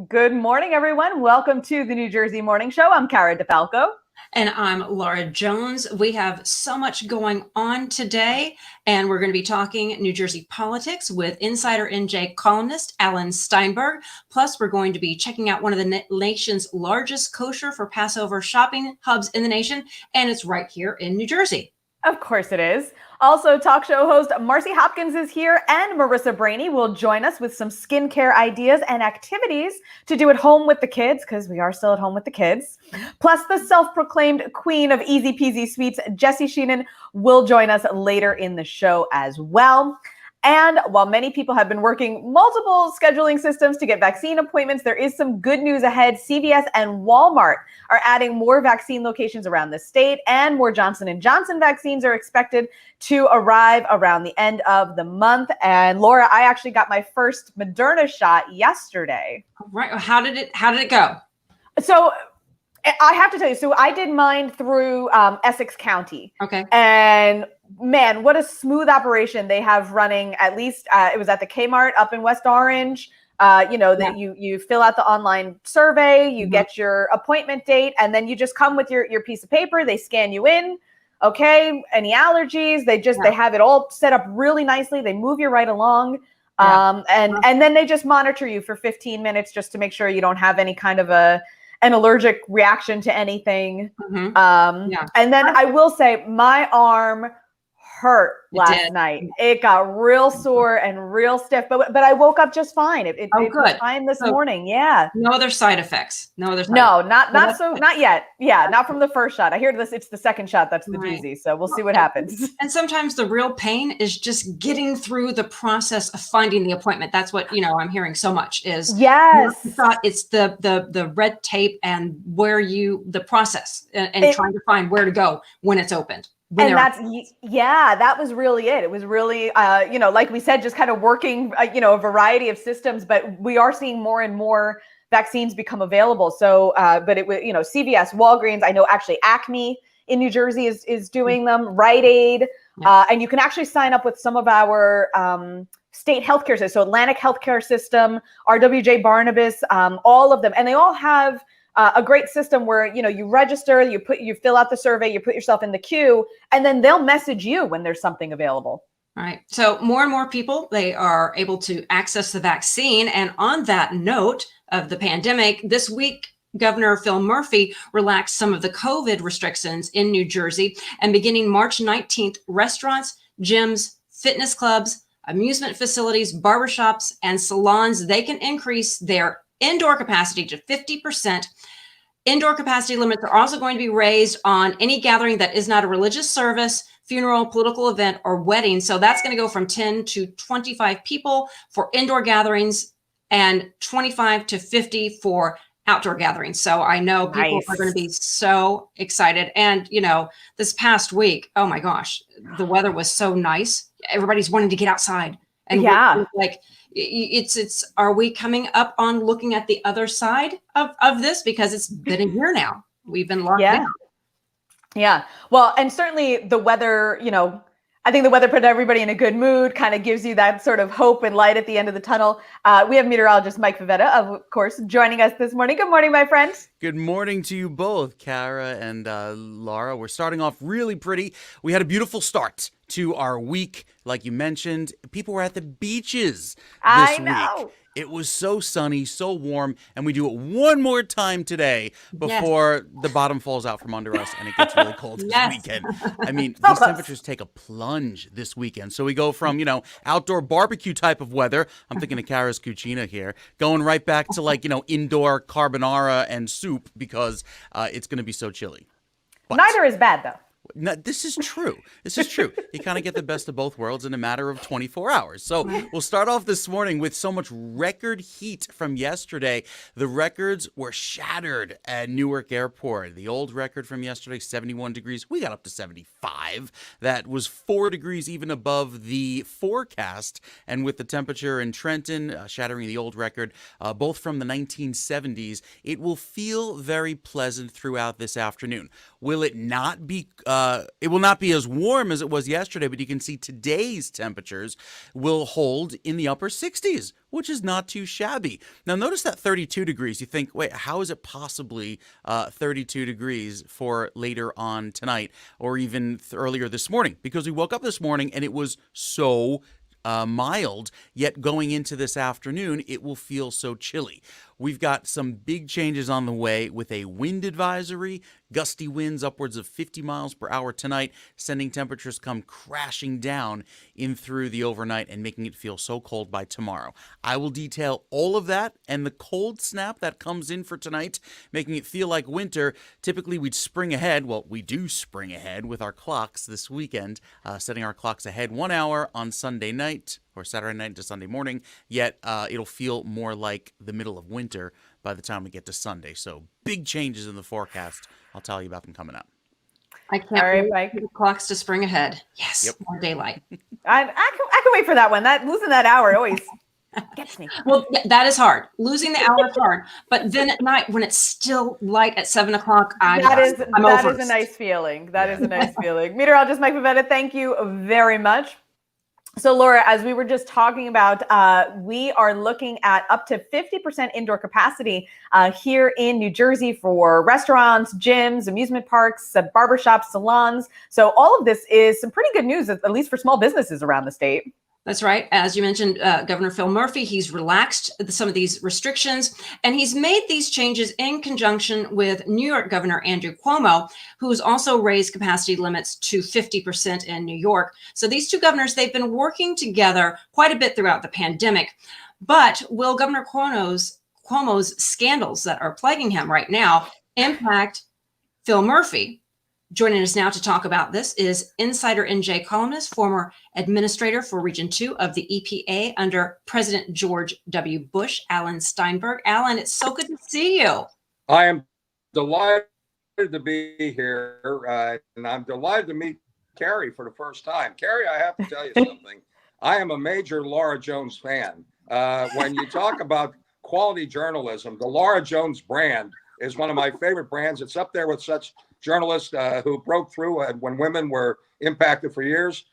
Good morning, everyone. Welcome to the New Jersey Morning Show. I'm Cara Di Falco. And I'm Laura Jones. We have so much going on today, and we're going to be talking New Jersey politics with Insider NJ columnist Alan Steinberg. Plus, we're going to be checking out one of the nation's largest kosher for Passover shopping hubs in the nation, and it's right here in New Jersey. Of course it is. Also, talk show host Marcy Hopkins is here, and Marissa Brainy will join us with some skincare ideas and activities to do at home with the kids, because we are still at home with the kids. Plus, the self-proclaimed queen of easy peasy sweets, Jessie Sheenan, will join us later in the show as well. And while many people have been working multiple scheduling systems to get vaccine appointments, there is some good news ahead. CVS and Walmart are adding more vaccine locations around the state, and more Johnson & Johnson vaccines are expected to arrive around the end of the month. And Laura, I actually got my first Moderna shot yesterday. Right. How did it go? So I have to tell you, so I did mine through Essex County. Okay. And man, what a smooth operation they have running. At least it was at the Kmart up in West Orange. That you fill out the online survey, you get your appointment date, and then you just come with your piece of paper. They scan you in. Okay. Any allergies? They have it all set up really nicely. They move you right along. And then they just monitor you for 15 minutes just to make sure you don't have any kind of an allergic reaction to anything. And then I will say my arm hurt last night. It got real sore and real stiff, but I woke up just fine. It was fine this morning. Yeah. No other side effects. Not yet. Yeah, not from the first shot. I hear it's the second shot that's the doozy. So we'll see what happens. And sometimes the real pain is just getting through the process of finding the appointment. That's what I'm hearing so much is. Yes. It's the red tape and the process and trying to find where to go when it's opened. That was really it. It was really, like we said, just kind of working, a variety of systems, but we are seeing more and more vaccines become available. So, but it was, CVS, Walgreens, I know actually Acme in New Jersey is doing them, Rite Aid, and you can actually sign up with some of our state healthcare systems. So Atlantic Healthcare System, RWJ Barnabas, all of them, and they all have a great system where, you register, you fill out the survey, you put yourself in the queue, and then they'll message you when there's something available. All right. So more and more people, they are able to access the vaccine. And on that note of the pandemic, this week, Governor Phil Murphy relaxed some of the COVID restrictions in New Jersey. And beginning March 19th, restaurants, gyms, fitness clubs, amusement facilities, barbershops, and salons, they can increase their indoor capacity to 50%. Indoor capacity limits are also going to be raised on any gathering that is not a religious service, funeral, political event, or wedding. So that's going to go from 10 to 25 people for indoor gatherings and 25 to 50 for outdoor gatherings. So I know people are going to be so excited. And, this past week, oh my gosh, the weather was so nice. Everybody's wanting to get outside. And are we coming up on looking at the other side of this? Because it's been a year now. We've been locked down. Yeah. Well, and certainly the weather, I think the weather put everybody in a good mood, kind of gives you that sort of hope and light at the end of the tunnel. We have meteorologist Mike Favetta, of course, joining us this morning. Good morning, my friend. Good morning to you both, Cara and Laura. We're starting off really pretty. We had a beautiful start to our week. Like you mentioned, people were at the beaches this week. It was so sunny, so warm, and we do it one more time today before the bottom falls out from under us and it gets really cold this weekend. I mean, these temperatures take a plunge this weekend. So we go from, outdoor barbecue type of weather, I'm thinking of Cara's Cucina here, going right back to indoor carbonara and soup because it's going to be so chilly. But neither is bad, though. No, this is true. You kind of get the best of both worlds in a matter of 24 hours. So we'll start off this morning with so much record heat from yesterday. The records were shattered at Newark Airport. The old record from yesterday, 71 degrees. We got up to 75. That was 4 degrees even above the forecast. And with the temperature in Trenton shattering the old record, both from the 1970s, it will feel very pleasant throughout this afternoon. Will it not be it will not be as warm as it was yesterday, but you can see today's temperatures will hold in the upper 60s, which is not too shabby. Now, notice that 32 degrees. You think, wait, how is it possibly 32 degrees for later on tonight or even earlier this morning? Because we woke up this morning and it was so mild, yet going into this afternoon, it will feel so chilly. We've got some big changes on the way with a wind advisory, gusty winds upwards of 50 miles per hour tonight, sending temperatures come crashing down in through the overnight and making it feel so cold by tomorrow. I will detail all of that and the cold snap that comes in for tonight, making it feel like winter. Typically, we'd spring ahead. Well, we do spring ahead with our clocks this weekend, setting our clocks ahead 1 hour on Sunday night or Saturday night to Sunday morning, yet it'll feel more like the middle of winter by the time we get to Sunday. So big changes in the forecast. I'll tell you about them coming up. I can't wait for the clocks to spring ahead. Yes, Yep. more daylight. I can wait for that one. That losing that hour always gets me. Well, that is hard. Losing the hour is hard. But then at night, when it's still light at 7 o'clock, That is a nice feeling. That is a nice feeling. Meteorologist Mike Favetta, thank you very much. So, Laura, as we were just talking about, we are looking at up to 50% indoor capacity here in New Jersey for restaurants, gyms, amusement parks, barbershops, salons. So all of this is some pretty good news, at least for small businesses around the state. That's right. As you mentioned, Governor Phil Murphy, he's relaxed some of these restrictions, and he's made these changes in conjunction with New York Governor Andrew Cuomo, who's also raised capacity limits to 50% in New York. So these two governors, they've been working together quite a bit throughout the pandemic. But will Governor Cuomo's scandals that are plaguing him right now impact Phil Murphy? Joining us now to talk about this is Insider NJ columnist, former administrator for Region 2 of the EPA under President George W. Bush, Alan Steinberg. Alan, it's so good to see you. I am delighted to be here, and I'm delighted to meet Carrie for the first time. Carrie, I have to tell you something. I am a major Laura Jones fan. When you talk about quality journalism, the Laura Jones brand is one of my favorite brands. It's up there with such journalists who broke through when women were impacted for years.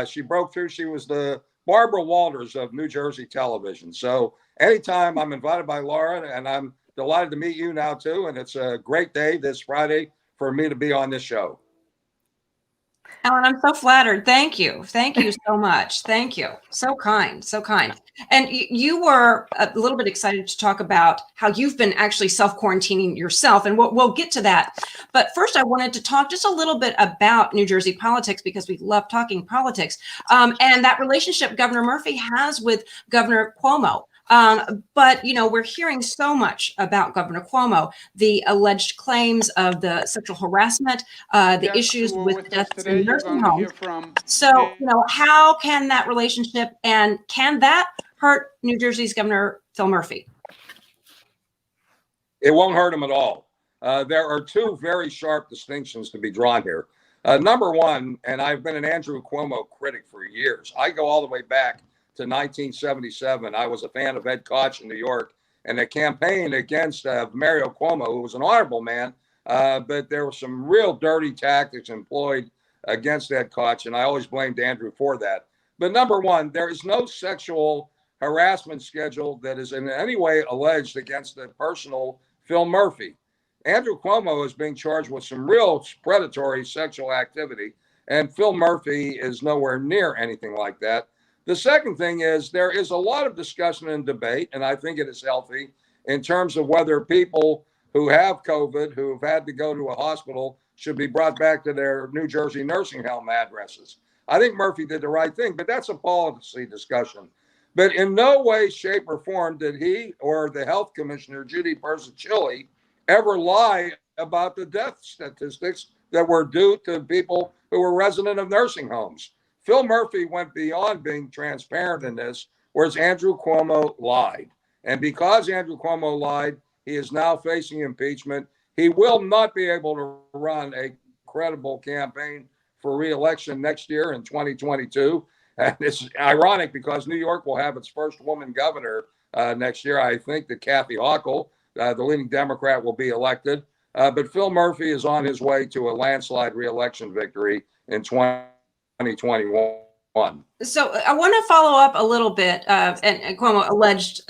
She broke through. She was the Barbara Walters of New Jersey television. So anytime I'm invited by Laura, and I'm delighted to meet you now too. And it's a great day this Friday for me to be on this show. Alan, I'm so flattered. Thank you. Thank you so much. Thank you. So kind. So kind. And you were a little bit excited to talk about how you've been actually self-quarantining yourself. And we'll get to that. But first, I wanted to talk just a little bit about New Jersey politics, because we love talking politics, and that relationship Governor Murphy has with Governor Cuomo. But, you know, we're hearing so much about Governor Cuomo, the alleged claims of the sexual harassment, the issues with deaths in nursing homes. So, you know, how can that relationship, and can that hurt New Jersey's Governor Phil Murphy? It won't hurt him at all. There are two very sharp distinctions to be drawn here. Number one, and I've been an Andrew Cuomo critic for years. I go all the way back to 1977. I was a fan of Ed Koch in New York, and the campaign against Mario Cuomo, who was an honorable man, but there were some real dirty tactics employed against Ed Koch, and I always blamed Andrew for that. But number one, there is no sexual harassment schedule that is in any way alleged against the personal Phil Murphy. Andrew Cuomo is being charged with some real predatory sexual activity, and Phil Murphy is nowhere near anything like that. The second thing is there is a lot of discussion and debate, and I think it is healthy, in terms of whether people who have COVID, who've had to go to a hospital, should be brought back to their New Jersey nursing home addresses. I think Murphy did the right thing, but that's a policy discussion. But in no way, shape, or form did he or the health commissioner, Judy Persichilli, ever lie about the death statistics that were due to people who were resident of nursing homes. Phil Murphy went beyond being transparent in this, whereas Andrew Cuomo lied. And because Andrew Cuomo lied, he is now facing impeachment. He will not be able to run a credible campaign for re-election next year in 2022. And it's ironic because New York will have its first woman governor next year. I think that Kathy Hochul, the leading Democrat, will be elected. But Phil Murphy is on his way to a landslide reelection victory in 2021. So I want to follow up a little bit, and Cuomo alleged.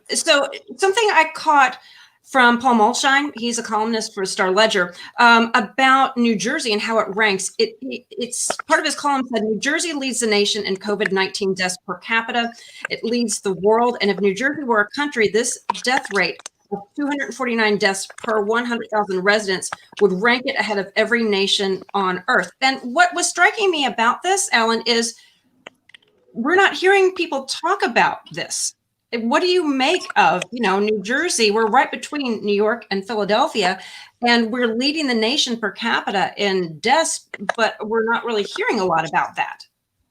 So something I caught from Paul Mulshine, he's a columnist for Star Ledger, about New Jersey and how it ranks. It's part of his column said New Jersey leads the nation in COVID-19 deaths per capita. It leads the world. And if New Jersey were a country, this death rate of 249 deaths per 100,000 residents would rank it ahead of every nation on earth. And what was striking me about this, Alan, is we're not hearing people talk about this. What do you make of, New Jersey? We're right between New York and Philadelphia, and we're leading the nation per capita in deaths, but we're not really hearing a lot about that.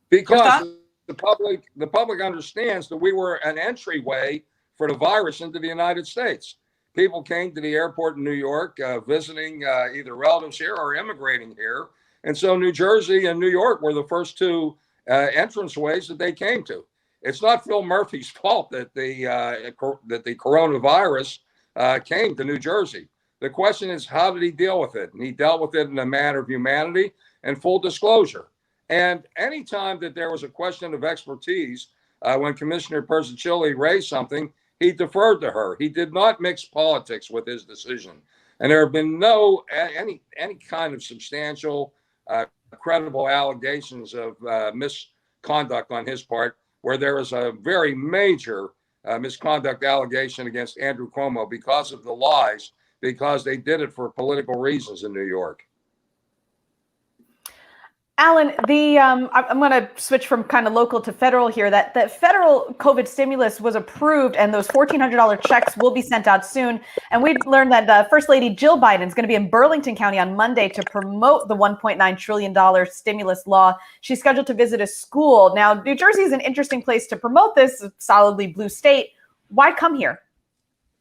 Because the public understands that we were an entryway for the virus into the United States. People came to the airport in New York, visiting either relatives here or immigrating here. And so New Jersey and New York were the first two entranceways that they came to. It's not Phil Murphy's fault that the coronavirus came to New Jersey. The question is, how did he deal with it? And he dealt with it in a manner of humanity and full disclosure. And anytime that there was a question of expertise, when Commissioner Persichilli raised something, he deferred to her. He did not mix politics with his decision. And there have been any kind of substantial, credible allegations of misconduct on his part, where there is a very major misconduct allegation against Andrew Cuomo because of the lies, because they did it for political reasons in New York. Alan, I'm going to switch from kind of local to federal here. That federal COVID stimulus was approved, and those $1,400 checks will be sent out soon. And we learned that First Lady Jill Biden is going to be in Burlington County on Monday to promote the $1.9 trillion stimulus law. She's scheduled to visit a school. Now, New Jersey is an interesting place to promote this, solidly blue state. Why come here?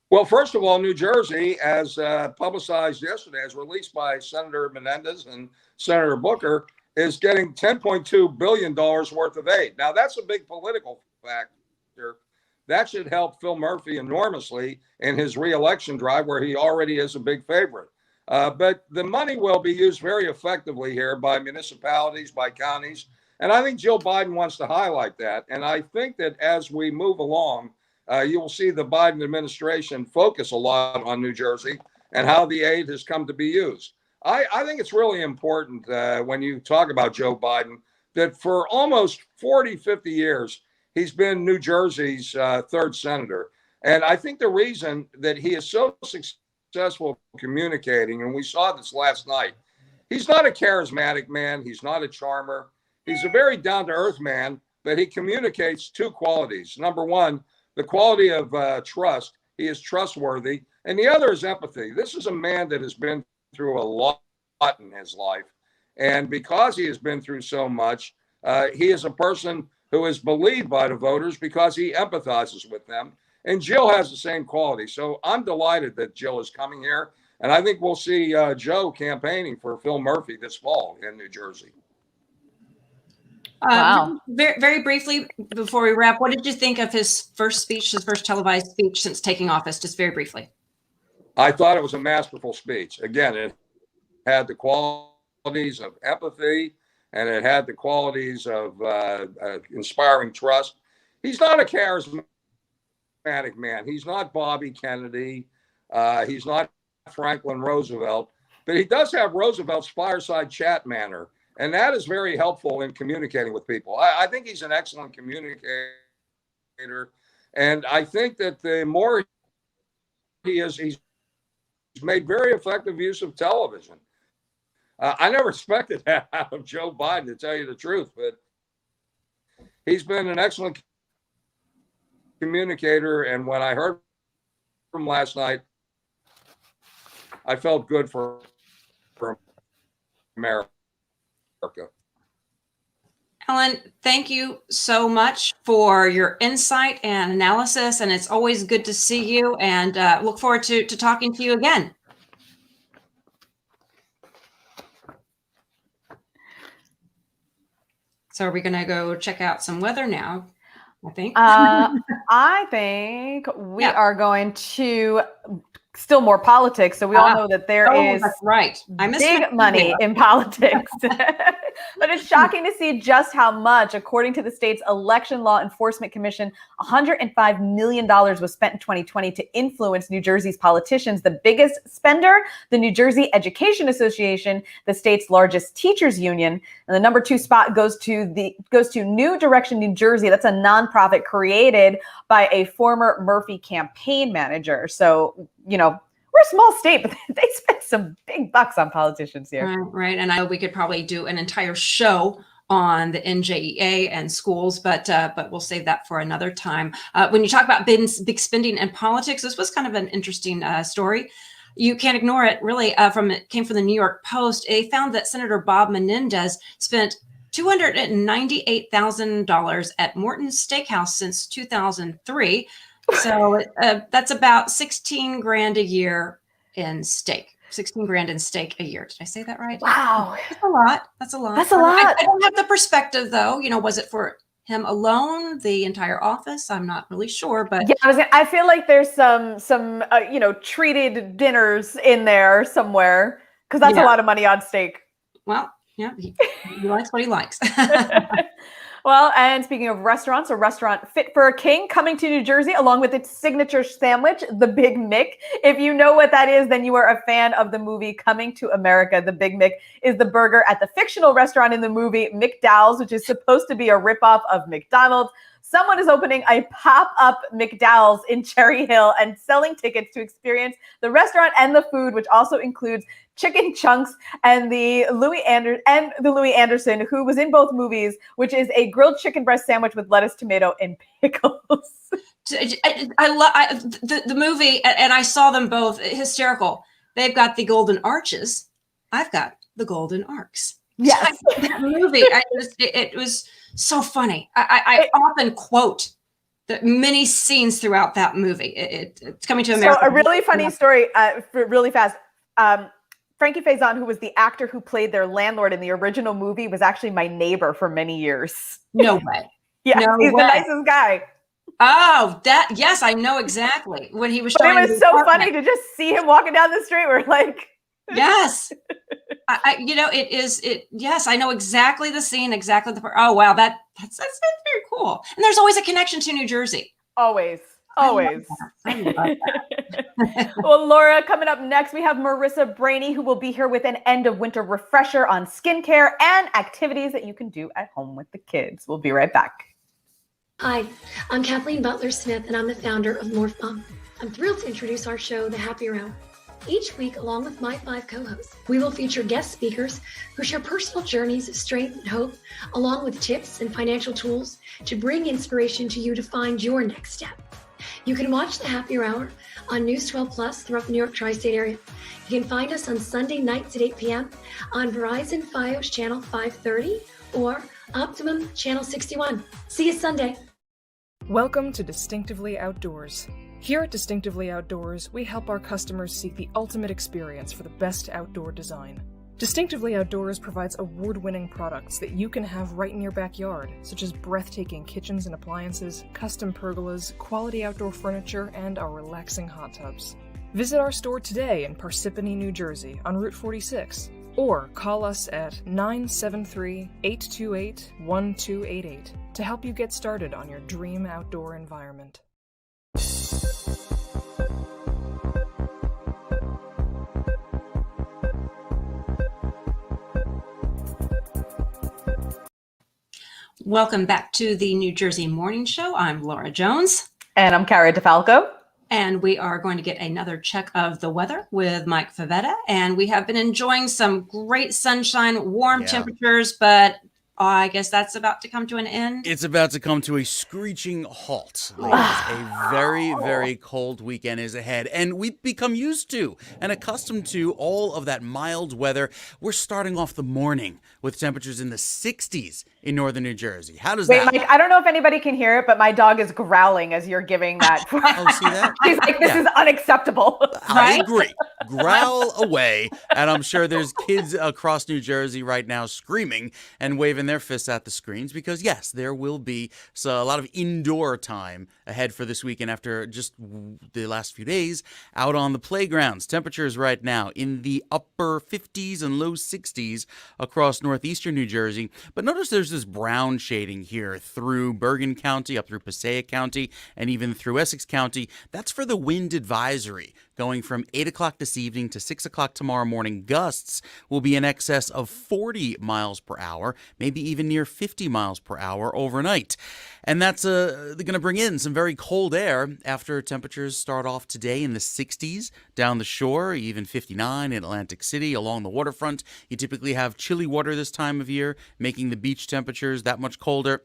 Well, first of all, New Jersey, as publicized yesterday, as released by Senator Menendez and Senator Booker, is getting $10.2 billion worth of aid. Now, that's a big political factor. That should help Phil Murphy enormously in his reelection drive, where he already is a big favorite. But the money will be used very effectively here by municipalities, by counties. And I think Jill Biden wants to highlight that. And I think that as we move along, you will see the Biden administration focus a lot on New Jersey and how the aid has come to be used. I think it's really important when you talk about Joe Biden that for almost 40, 50 years, he's been New Jersey's third senator. And I think the reason that he is so successful communicating, and we saw this last night, he's not a charismatic man. He's not a charmer. He's a very down-to-earth man, but he communicates two qualities. Number one, the quality of trust. He is trustworthy. And the other is empathy. This is a man that has been through a lot in his life. And because he has been through so much, he is a person who is believed by the voters because he empathizes with them. And Jill has the same quality. So I'm delighted that Jill is coming here. And I think we'll see Joe campaigning for Phil Murphy this fall in New Jersey. Wow. Very, very briefly, before we wrap, what did you think of his first speech, his first televised speech since taking office? Just very briefly. I thought it was a masterful speech. Again, it had the qualities of empathy, and it had the qualities of inspiring trust. He's not a charismatic man. He's not Bobby Kennedy. He's not Franklin Roosevelt, but he does have Roosevelt's fireside chat manner, and that is very helpful in communicating with people. I think he's an excellent communicator, and I think that the more he's made very effective use of television. I never expected that out of Joe Biden, to tell you the truth, but he's been an excellent communicator. And when I heard from last night, I felt good for America. Alan, thank you so much for your insight and analysis. And it's always good to see you, and look forward to talking to you again. So are we going to go check out some weather now? I think. I think we are going to still more politics. So we all know that there is that's right. big money in politics. But it's shocking to see just how much, according to the state's Election Law Enforcement Commission, $105 million was spent in 2020 to influence New Jersey's politicians. The biggest spender, the New Jersey Education Association, the state's largest teachers union. And the number 2 spot goes to New Direction New Jersey. That's a nonprofit created by a former Murphy campaign manager. So, we're a small state, but they spend some big bucks on politicians here. Right. And I know we could probably do an entire show on the NJEA and schools, but we'll save that for another time. When you talk about big spending in politics, this was kind of an interesting story. You can't ignore it, really. It came from the New York Post. They found that Senator Bob Menendez spent $298,000 at Morton's Steakhouse since 2003. So that's about 16 grand a year in steak. 16 grand in steak a year. Did I say that right? Wow. That's a lot. That's a lot. I don't have the perspective though. Was it for him alone, the entire office? I'm not really sure, but yeah, I feel like there's some treated dinners in there somewhere, because that's a lot of money on steak. Well, yeah, he likes what he likes. Well, and speaking of restaurants, a restaurant fit for a king coming to New Jersey along with its signature sandwich, the Big Mick. If you know what that is, then you are a fan of the movie Coming to America. The Big Mick is the burger at the fictional restaurant in the movie McDowell's, which is supposed to be a ripoff of McDonald's. Someone is opening a pop-up McDowell's in Cherry Hill and selling tickets to experience the restaurant and the food, which also includes chicken chunks and the Louis Anderson, who was in both movies, which is a grilled chicken breast sandwich with lettuce, tomato, and pickles. I love the movie, and I saw them both. Hysterical. They've got the golden arches. I've got the golden arcs. Yes, that movie. It was so funny. I often quote the many scenes throughout that movie. It's Coming to America. So a really funny story, really fast. Frankie Faison, who was the actor who played their landlord in the original movie, was actually my neighbor for many years. No way. Yeah, he's the nicest guy. Oh, yes, I know exactly. When he was showing, it was so funny to just see him walking down the street. We're like, yes, yes, I know exactly the scene, exactly the. Oh wow, that's very cool. And there's always a connection to New Jersey. Always. I love that. Well, Laura, coming up next, we have Marissa Brainey, who will be here with an end of winter refresher on skincare and activities that you can do at home with the kids. We'll be right back. Hi, I'm Kathleen Butler-Smith, and I'm the founder of Morph Mom. I'm thrilled to introduce our show, The Happier Hour. Each week, along with my 5 co-hosts, we will feature guest speakers who share personal journeys of strength and hope, along with tips and financial tools to bring inspiration to you to find your next step. You can watch The Happier Hour on News 12 Plus throughout the New York tri-state area. You can find us on Sunday nights at 8 p.m. on Verizon Fios Channel 530 or Optimum Channel 61. See you Sunday. Welcome to Distinctively Outdoors. Here at Distinctively Outdoors, we help our customers seek the ultimate experience for the best outdoor design. Distinctively Outdoors provides award-winning products that you can have right in your backyard, such as breathtaking kitchens and appliances, custom pergolas, quality outdoor furniture, and our relaxing hot tubs. Visit our store today in Parsippany, New Jersey on Route 46, or call us at 973-828-1288 to help you get started on your dream outdoor environment. Welcome back to the New Jersey Morning Show. I'm Laura Jones. And I'm Cara Di Falco. And we are going to get another check of the weather with Mike Favetta. And we have been enjoying some great sunshine, warm temperatures, but I guess that's about to come to an end. It's about to come to a screeching halt. Ladies. A very, very cold weekend is ahead, and we've become used to and accustomed to all of that mild weather. We're starting off the morning with temperatures in the 60s in northern New Jersey. How does that? Wait, Mike, I don't know if anybody can hear it, but my dog is growling as you're giving that. Oh, see that? She's like, this is unacceptable. I agree. growl away. And I'm sure there's kids across New Jersey right now screaming and waving their fists at the screens because, yes, there will be a lot of indoor time ahead for this weekend after just the last few days out on the playgrounds. Temperatures right now in the upper 50s and low 60s across northeastern New Jersey. But notice there's this brown shading here through Bergen County, up through Passaic County, and even through Essex County. That's for the wind advisory. Going from 8 o'clock this evening to 6 o'clock tomorrow morning, gusts will be in excess of 40 miles per hour, maybe even near 50 miles per hour overnight. And that's going to bring in some very cold air after temperatures start off today in the 60s down the shore, even 59 in Atlantic City along the waterfront. You typically have chilly water this time of year, making the beach temperatures that much colder.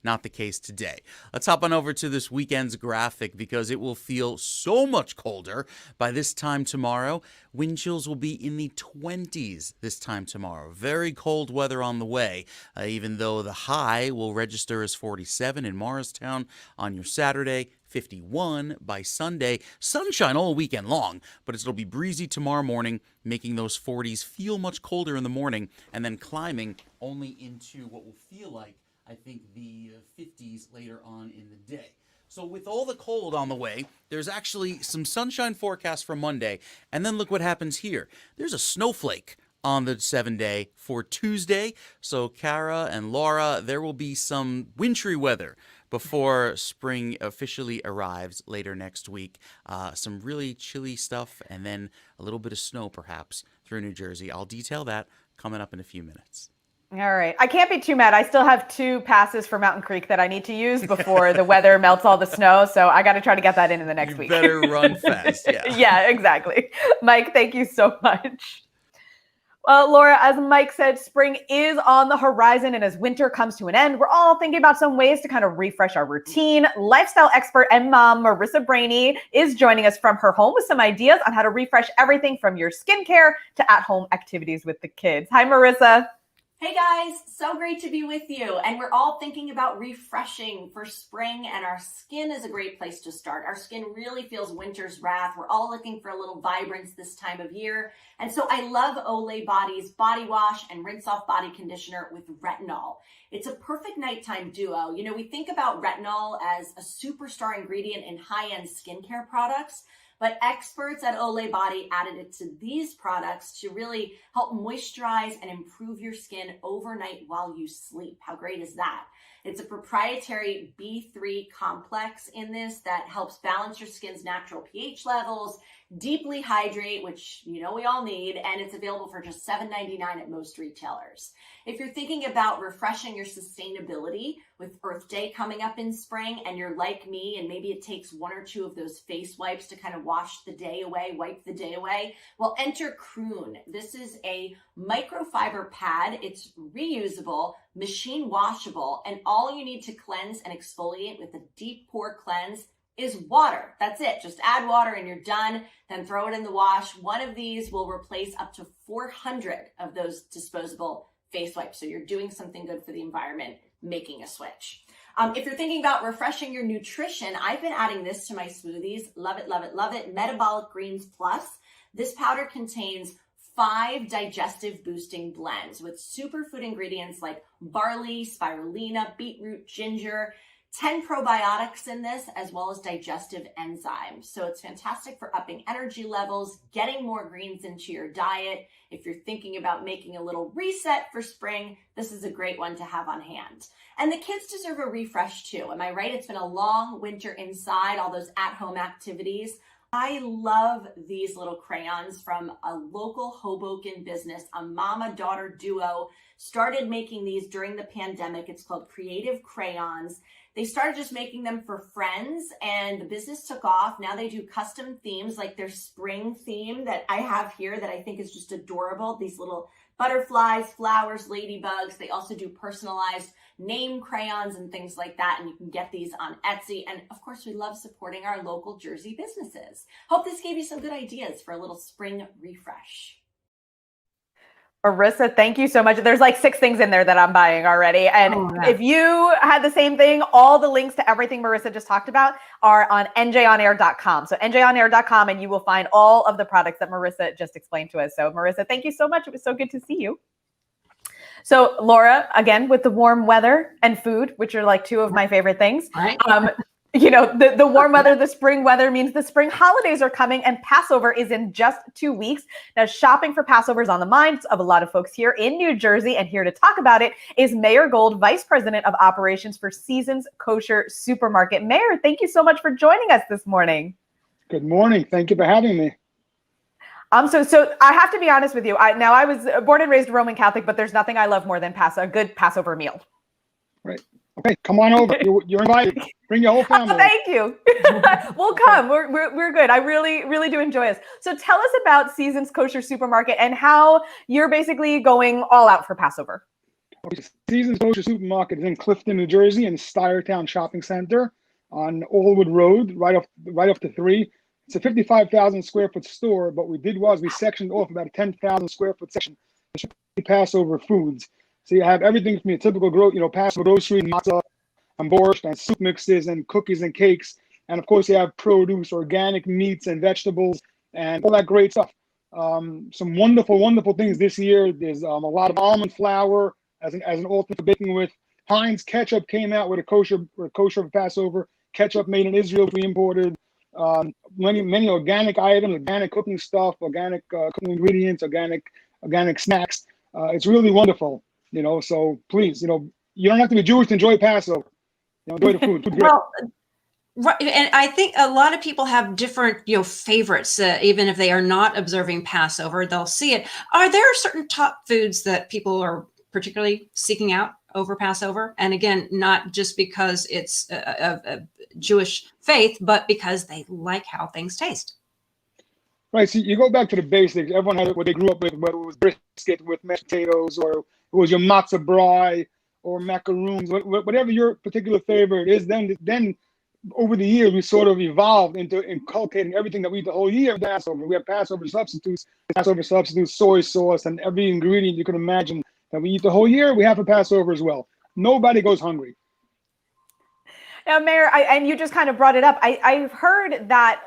Not the case today. Let's hop on over to this weekend's graphic because it will feel so much colder by this time tomorrow. Wind chills will be in the 20s this time tomorrow. Very cold weather on the way, even though the high will register as 47 in Morristown on your Saturday, 51 by Sunday. Sunshine all weekend long, but it'll be breezy tomorrow morning, making those 40s feel much colder in the morning and then climbing only into what will feel like, I think, the 50s later on in the day. So with all the cold on the way, there's actually some sunshine forecast for Monday. And then look what happens here. There's a snowflake on the 7-day for Tuesday. So Cara and Laura, there will be some wintry weather before spring officially arrives later next week. Some really chilly stuff and then a little bit of snow perhaps through New Jersey. I'll detail that coming up in a few minutes. All right. I can't be too mad. I still have 2 passes for Mountain Creek that I need to use before the weather melts all the snow. So I got to try to get that in the next week. You better run fast. Yeah. Yeah, exactly. Mike, thank you so much. Well, Laura, as Mike said, spring is on the horizon. And as winter comes to an end, we're all thinking about some ways to kind of refresh our routine. Lifestyle expert and mom Marissa Brainey is joining us from her home with some ideas on how to refresh everything from your skincare to at-home activities with the kids. Hi, Marissa. Hey guys, so great to be with you. And we're all thinking about refreshing for spring, and our skin is a great place to start. Our skin really feels winter's wrath. We're all looking for a little vibrance this time of year. And so I love Olay Body's body wash and rinse off body conditioner with retinol. It's a perfect nighttime duo. You know, we think about retinol as a superstar ingredient in high-end skincare products, but experts at Olay Body added it to these products to really help moisturize and improve your skin overnight while you sleep. How great is that? It's a proprietary B3 complex in this that helps balance your skin's natural pH levels, deeply hydrate, which you know we all need, and it's available for just $7.99 at most retailers. If you're thinking about refreshing your sustainability with Earth Day coming up in spring and you're like me and maybe it takes 1 or 2 of those face wipes to kind of wash the day away, wipe the day away, well, enter Croon. This is a microfiber pad. It's reusable, machine washable, and all you need to cleanse and exfoliate with a deep pore cleanse is water. That's it. Just add water and you're done. Then throw it in the wash. One of these will replace up to 400 of those disposable face wipes. So you're doing something good for the environment, making a switch. If you're thinking about refreshing your nutrition, I've been adding this to my smoothies. Love it, love it, love it. Metabolic Greens Plus. This powder contains 5 digestive boosting blends with superfood ingredients like barley, spirulina, beetroot, ginger, 10 probiotics in this, as well as digestive enzymes. So it's fantastic for upping energy levels, getting more greens into your diet. If you're thinking about making a little reset for spring, this is a great one to have on hand. And the kids deserve a refresh too. Am I right? It's been a long winter inside, all those at-home activities. I love these little crayons from a local Hoboken business. A mama-daughter duo started making these during the pandemic. It's called Creative Crayons. They started just making them for friends and the business took off. Now they do custom themes like their spring theme that I have here that I think is just adorable. These little butterflies, flowers, ladybugs. They also do personalized name crayons and things like that. And you can get these on Etsy. And of course, we love supporting our local Jersey businesses. Hope this gave you some good ideas for a little spring refresh. Marissa, thank you so much. There's like 6 things in there that I'm buying already. And if you had the same thing, all the links to everything Marissa just talked about are on njonair.com. So njonair.com, and you will find all of the products that Marissa just explained to us. So Marissa, thank you so much. It was so good to see you. So Laura, again, with the warm weather and food, which are like 2 of my favorite things. Right. You know, the warm weather, the spring weather means the spring holidays are coming, and Passover is in just 2 weeks. Now, shopping for Passover is on the minds of a lot of folks here in New Jersey, and here to talk about it is Mayor Gold, Vice President of Operations for Seasons Kosher Supermarket. Mayor, thank you so much for joining us this morning. Good morning. Thank you for having me. So I have to be honest with you. I was born and raised Roman Catholic, but there's nothing I love more than a good Passover meal. Right. Okay, come on over. You're invited. Bring your whole family. Thank you. We'll come. We're good. I really do enjoy us. So tell us about Seasons Kosher Supermarket and how you're basically going all out for Passover. Okay, Seasons Kosher Supermarket is in Clifton, New Jersey, in Stuyertown Shopping Center on Allwood Road, right off the 3. It's a 55,000 square foot store, but what we did was we sectioned off about a 10,000 square foot section for Passover foods. So you have everything from your typical Passover groceries, matzah, and borscht, and soup mixes, and cookies and cakes. And of course, you have produce, organic meats and vegetables, and all that great stuff. Some wonderful things this year. There's a lot of almond flour as an alternate for baking with. Heinz ketchup came out with a kosher for Passover. Ketchup made in Israel, we imported. Many organic items, organic cooking stuff, organic cooking ingredients, organic snacks. It's really wonderful. So please, you don't have to be Jewish to enjoy Passover. Enjoy the food. Food's great. Well, right, and I think a lot of people have different, favorites. Even if they are not observing Passover, they'll see it. Are there certain top foods that people are particularly seeking out over Passover? And again, not just because it's a Jewish faith, but because they like how things taste. Right. So you go back to the basics. Everyone had what they grew up with, whether it was brisket with mashed potatoes, or it was your matzah brie or macaroons, whatever your particular favorite is. Then over the years, we sort of evolved into inculcating everything that we eat the whole year of Passover. We have Passover substitutes, soy sauce, and every ingredient you can imagine that we eat the whole year, we have for Passover as well. Nobody goes hungry. Now, Mayor, and you just kind of brought it up. I've heard that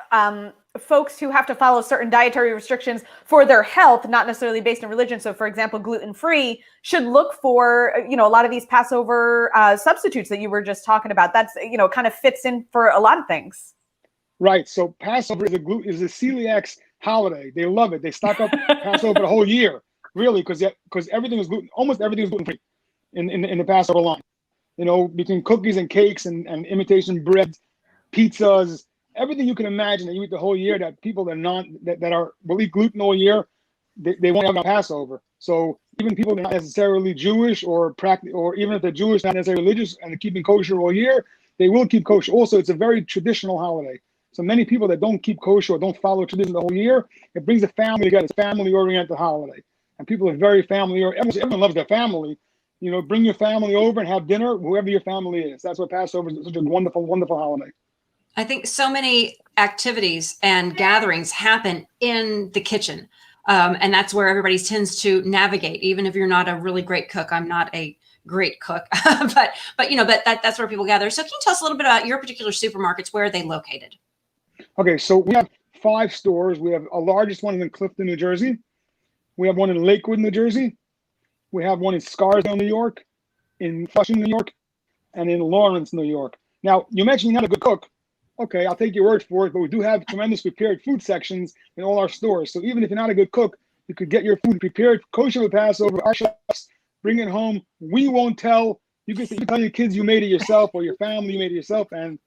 folks who have to follow certain dietary restrictions for their health, not necessarily based on religion, so for example, gluten-free, should look for, a lot of these Passover substitutes that you were just talking about. That's, kind of fits in for a lot of things. Right. So Passover is a celiac's holiday. They love it. They stock up Passover the whole year, really, because everything is almost everything is gluten-free in the Passover line. Between cookies and cakes and imitation breads, pizzas, everything you can imagine that you eat the whole year, that people that will eat gluten all year, they won't have on Passover. So even people that are not necessarily Jewish or even if they're Jewish, not necessarily religious, and they're keeping kosher all year, they will keep kosher. Also, it's a very traditional holiday. So many people that don't keep kosher or don't follow tradition the whole year, it brings the family together. It's a family-oriented holiday. And people are very family-oriented. Everyone loves their family. Bring your family over and have dinner, whoever your family is. That's what Passover is, such a wonderful, wonderful holiday. I think so many activities and gatherings happen in the kitchen. And that's where everybody tends to navigate, even if you're not a really great cook. I'm not a great cook, but that's where people gather. So can you tell us a little bit about your particular supermarkets? Where are they located? Okay, so we have 5 stores. We have our largest one in Clifton, New Jersey. We have one in Lakewood, New Jersey. We have one in Scarsdale, New York, in Flushing, New York, and in Lawrence, New York. Now, you mentioned you're not a good cook. Okay, I'll take your word for it, but we do have tremendous prepared food sections in all our stores. So even if you're not a good cook, you could get your food prepared, kosher with Passover. Our chefs bring it home. We won't tell. You can tell your kids you made it yourself, or your family you made it yourself, and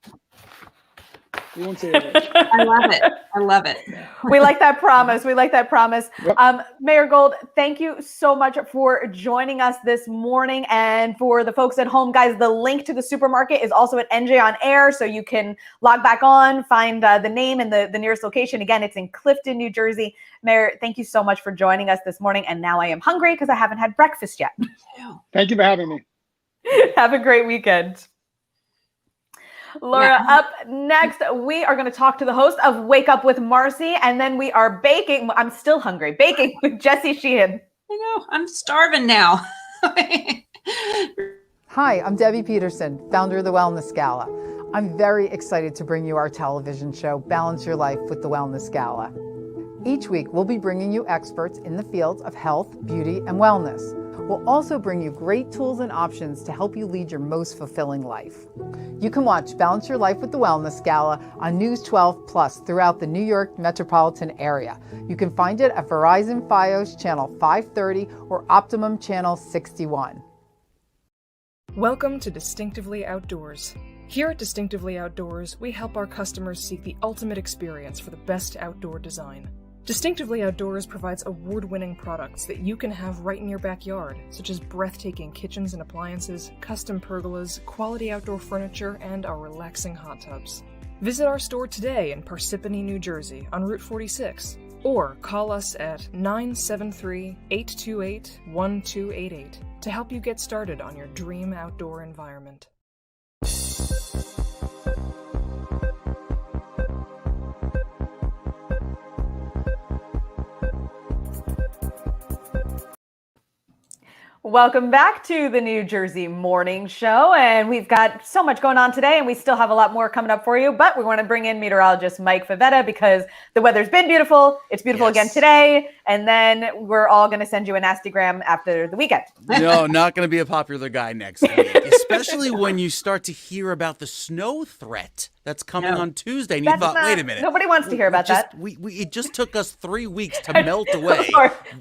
we won't say it. I love it. We like that promise. Yep. Mayor Gold, thank you so much for joining us this morning. And for the folks at home, guys, the link to the supermarket is also at NJ on Air, so you can log back on, find the name and the nearest location. Again, it's in Clifton, New Jersey. Mayor, thank you so much for joining us this morning. And now I am hungry because I haven't had breakfast yet. Thank you for having me. Have a great weekend. Laura, up next, we are going to talk to the host of Wake Up with Marcy, and then we are baking. I'm still hungry. Baking with Jesse Sheehan. I know, I'm starving now. Hi, I'm Debbie Peterson, founder of the Wellness Gala. I'm very excited to bring you our television show, Balance Your Life with the Wellness Gala. Each week, we'll be bringing you experts in the fields of health, beauty, and wellness. We'll also bring you great tools and options to help you lead your most fulfilling life. You can watch Balance Your Life with the Wellness Gala on News 12 Plus throughout the New York metropolitan area. You can find it at Verizon Fios Channel 530 or Optimum Channel 61. Welcome to Distinctively Outdoors. Here at Distinctively Outdoors, we help our customers seek the ultimate experience for the best outdoor design. Distinctively Outdoors provides award-winning products that you can have right in your backyard, such as breathtaking kitchens and appliances, custom pergolas, quality outdoor furniture, and our relaxing hot tubs. Visit our store today in Parsippany, New Jersey on Route 46, or call us at 973-828-1288 to help you get started on your dream outdoor environment. Welcome back to the New Jersey Morning Show, and we've got so much going on today, and we still have a lot more coming up for you, but we want to bring in meteorologist Mike Favetta because the weather's been beautiful. It's beautiful again today, and then we're all going to send you a nastygram after the weekend. No, not going to be a popular guy next week, especially when you start to hear about the snow threat that's coming on Tuesday. And you thought, wait a minute. Nobody wants to hear about that. It just took us 3 weeks to melt away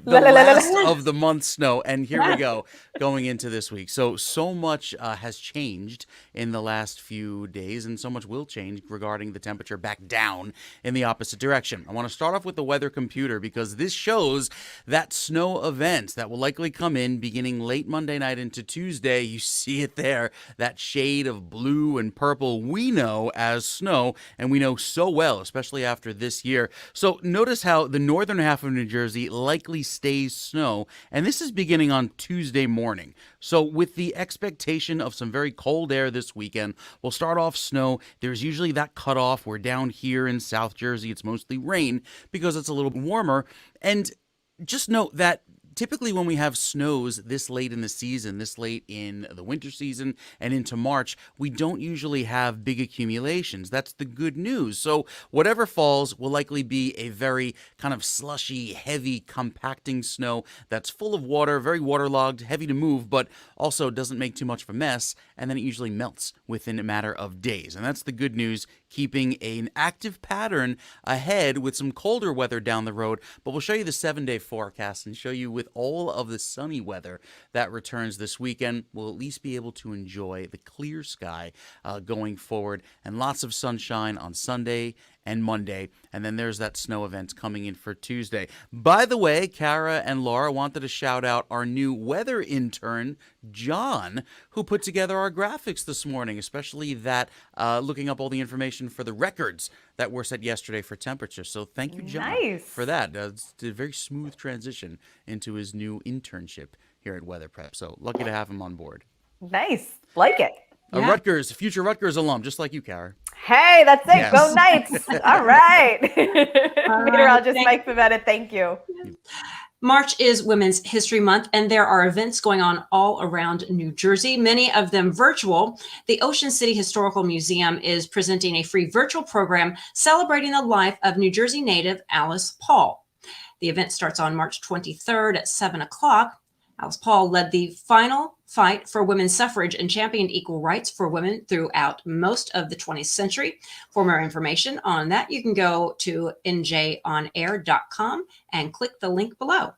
the last of the month's snow. And here we go, going into this week. So much has changed in the last few days, and so much will change regarding the temperature back down in the opposite direction. I want to start off with the weather computer because this shows that snow event that will likely come in beginning late Monday night into Tuesday. You see it there, that shade of blue and purple we know as snow, and we know so well, especially after this year. So notice how the northern half of New Jersey likely stays snow, and this is beginning on Tuesday morning. So with the expectation of some very cold air this weekend, we'll start off snow. There's usually that cutoff where down here in South Jersey it's mostly rain because it's a little warmer. And just note that typically when we have snows this late in the season, this late in the winter season and into March, we don't usually have big accumulations. That's the good news. So whatever falls will likely be a very kind of slushy, heavy, compacting snow that's full of water, very waterlogged, heavy to move, but also doesn't make too much of a mess, and then it usually melts within a matter of days. And that's the good news, keeping an active pattern ahead with some colder weather down the road. But we'll show you the 7-day forecast and show you with all of the sunny weather that returns this weekend, we'll at least be able to enjoy the clear sky going forward, and lots of sunshine on Sunday and Monday, and then there's that snow event coming in for Tuesday. By the way, Cara and Laura wanted to shout out our new weather intern, John, who put together our graphics this morning, especially that looking up all the information for the records that were set yesterday for temperature. So thank you, John, for that. It's a very smooth transition into his new internship here at Weather Prep. So lucky to have him on board. Nice. Like it. A Rutgers, future Rutgers alum, just like you, Cara. Hey, that's it. Yes. Go Knights. All right. Meteorologist Mike Favetta, thank you. March is Women's History Month, and there are events going on all around New Jersey, many of them virtual. The Ocean City Historical Museum is presenting a free virtual program celebrating the life of New Jersey native Alice Paul. The event starts on March 23rd at 7 o'clock. Alice Paul led the final fight for women's suffrage and championed equal rights for women throughout most of the 20th century. For more information on that, you can go to njonair.com and click the link below.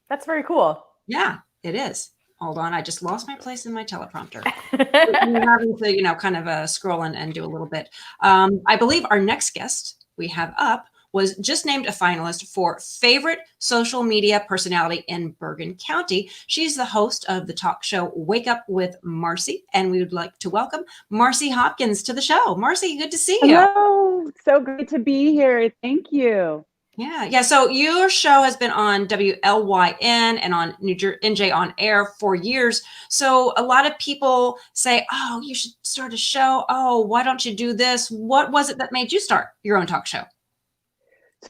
That's very cool. Yeah, it is. Hold on, I just lost my place in my teleprompter. I'm having to, kind of scroll and do a little bit. I believe our next guest we have up was just named a finalist for Favorite Social Media Personality in Bergen County. She's the host of the talk show Wake Up with Marcy, and we would like to welcome Marcy Hopkins to the show. Marcy, good to see you. Hello, so great to be here. Thank you. Yeah. So your show has been on WLYN and on NJ on Air for years. So a lot of people say, oh, you should start a show. Oh, why don't you do this? What was it that made you start your own talk show?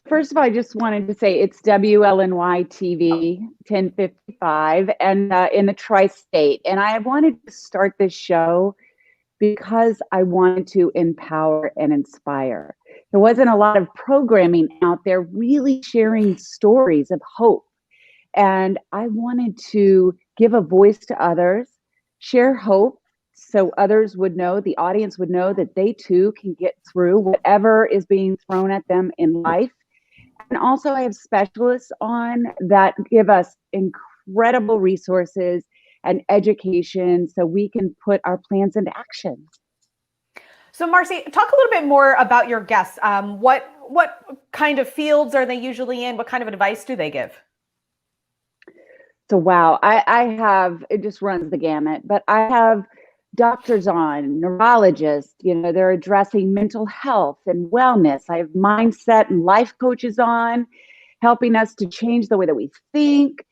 First of all, I just wanted to say it's WLNY TV 1055 and in the tri-state. And I wanted to start this show because I wanted to empower and inspire. There wasn't a lot of programming out there really sharing stories of hope. And I wanted to give a voice to others, share hope so others would know, the audience would know that they too can get through whatever is being thrown at them in life. And also I have specialists on that give us incredible resources and education so we can put our plans into action. So Marcy, talk a little bit more about your guests. What kind of fields are they usually in? What kind of advice do they give? So wow, I have, it just runs the gamut, but I have doctors on, neurologists, they're addressing mental health and wellness. I have mindset and life coaches on, helping us to change the way that we think.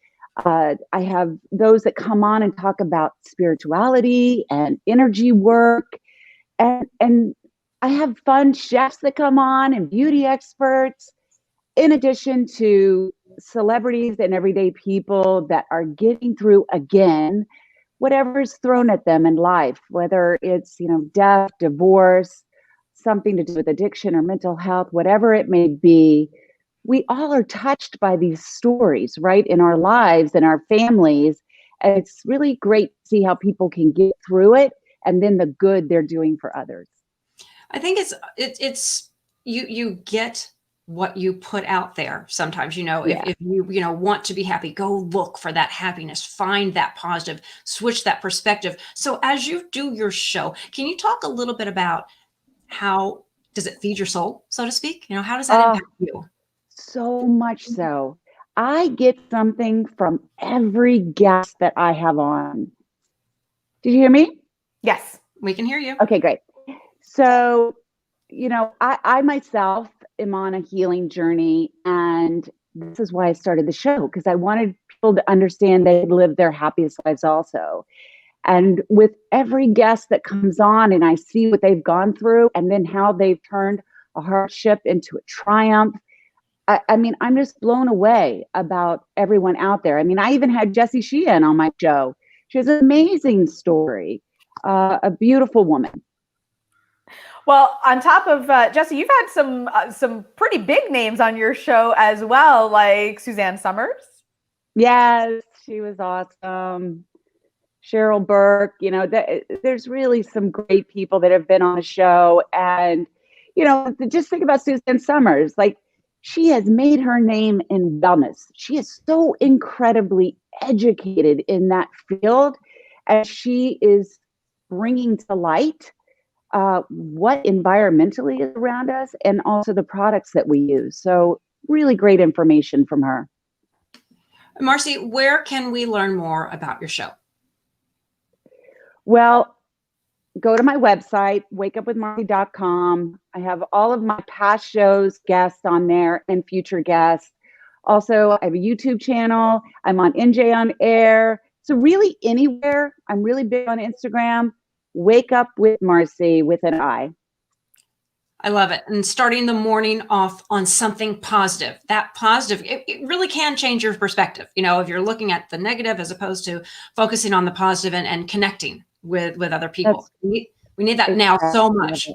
I have those that come on and talk about spirituality and energy work. And I have fun chefs that come on and beauty experts, in addition to celebrities and everyday people that are getting through, again, whatever's thrown at them in life, whether it's, death, divorce, something to do with addiction or mental health, whatever it may be. We all are touched by these stories, right, in our lives and our families. And it's really great to see how people can get through it and then the good they're doing for others. I think it's you get what you put out there sometimes. If you want to be happy, go look for that happiness, find that positive, switch that perspective. So as you do your show, can you talk a little bit about how does it feed your soul, so to speak? How does that impact you? So much so. I get something from every guest that I have on. Did you hear me? Yes, we can hear you. Okay, great. So, I myself am on a healing journey, and this is why I started the show, because I wanted people to understand they live their happiest lives also. And with every guest that comes on and I see what they've gone through and then how they've turned a hardship into a triumph, I'm just blown away about everyone out there. I even had Jessie Sheehan on my show. She has an amazing story, a beautiful woman. Well, on top of Jessie, you've had some pretty big names on your show as well, like Suzanne Summers. Yes, she was awesome. Cheryl Burke, there's really some great people that have been on the show. And, just think about Suzanne Summers. Like, she has made her name in wellness. She is so incredibly educated in that field. And she is bringing to light what environmentally is around us and also the products that we use. So really great information from her. Marcy, where can we learn more about your show? Well, go to my website, wakeupwithmarcy.com. I have all of my past shows, guests on there, and future guests. Also, I have a YouTube channel. I'm on NJ on Air. So really anywhere. I'm really big on Instagram. Wake Up with Marcy with an I. I love it. And starting the morning off on something positive, that positive, it really can change your perspective. If you're looking at the negative as opposed to focusing on the positive and connecting with other people. We need that now so much.